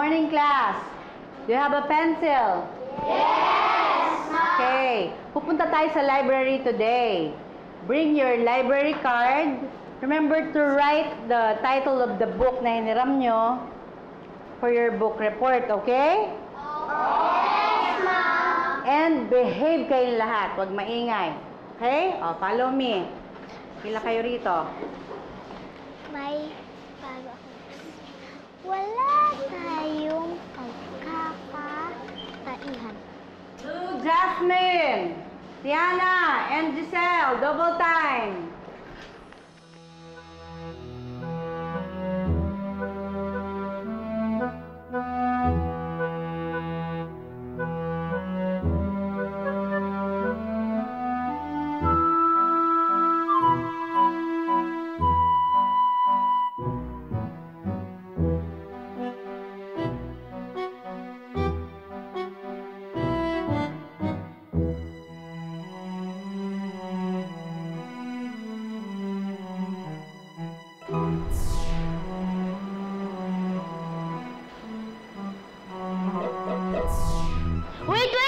morning, class. Do you have a pencil? Yes, ma'am. Okay. Pupunta tayo sa library today. Bring your library card. Remember to write the title of the book na hiniram nyo for your book report, okay? Yes, ma'am. And behave kayong lahat. Huwag maingay. Okay? O, follow me. Pila kayo rito. May bago ako. Wala tayong pagkakaihan. Jasmine, Tiana, and Giselle, double time.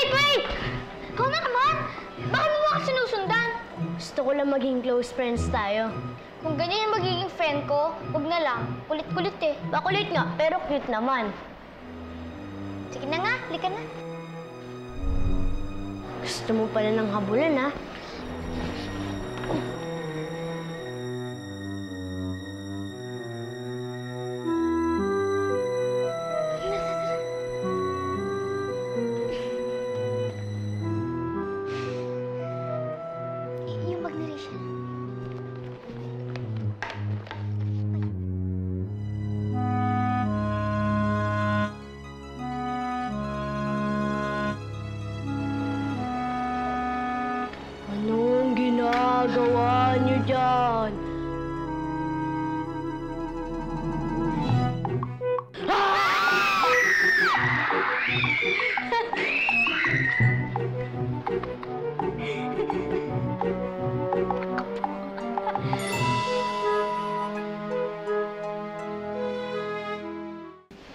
Wait! Ikaw na naman! Bakit mo ako sinusundan? Gusto ko lang maging close friends tayo. Kung ganyan yung magiging friend ko, huwag na lang. Kulit-kulit eh. Bakulit nga, pero cute naman. Sige na nga, halika na. Gusto mo pala ng habulan, ha? Yung bag ni Rachel. Anong ginagawa niyo dyan?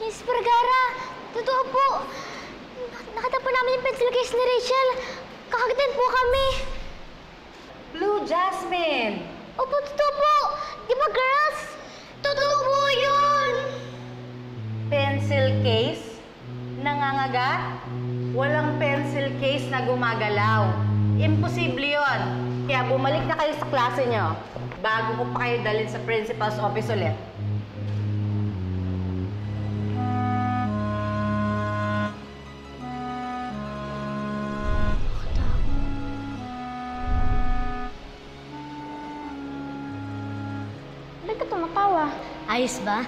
Miss Vergara, totoo po. Nakatapon namin yung pencil case ni Rachel. Kakagatin po kami. Blue Jasmine. Opo, totoo po. Di ba, girls? Totoo po yun. Pencil case? Nangangagat? Walang pencil case na gumagalaw. Imposible yun. Kaya bumalik na kayo sa klase nyo bago ko pa kayo dalhin sa principal's office ulit. Ba't ka tumatawa? Ayos ba?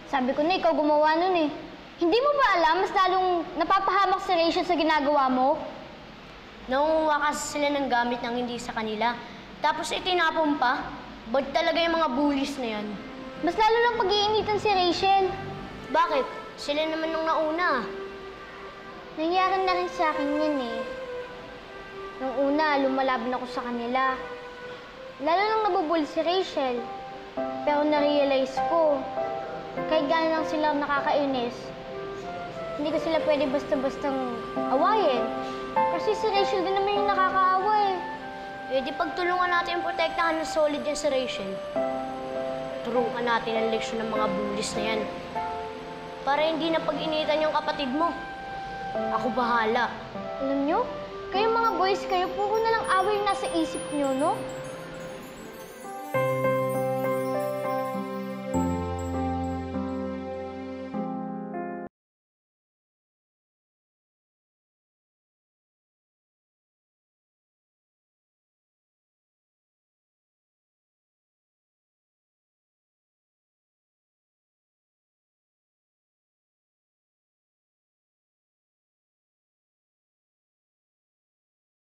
Sabi ko na ikaw gumawa nun eh. Hindi mo ba alam, mas lalong napapahamak si Rachel sa ginagawa mo? Nangunguha kasi sila ng gamit ng hindi sa kanila. Tapos itinapon pa. Ba't talaga yung mga bullies na yan? Mas lalo lang pag-iinitan si Rachel. Bakit? Sila naman nung nauna. Nangyari na rin sa akin yan eh. Nung una, lumalaban ako sa kanila. Lalo lang nabubul si Rachel. Pero na-realize ko, kahit gano'n lang sila nakakainis, hindi ko sila pwede basta-bastang awayin. Kasi si Rachel din naman yung nakakaawa eh. Eh di pagtulungan natin yung protektahan ng solid yan si Rachel. Turuan natin ang leksyon ng mga bullies na yan. Para hindi na pag-initan yung kapatid mo. Ako bahala. Alam nyo, kayong mga boys kayo, puro na lang away yung nasa isip nyo, no?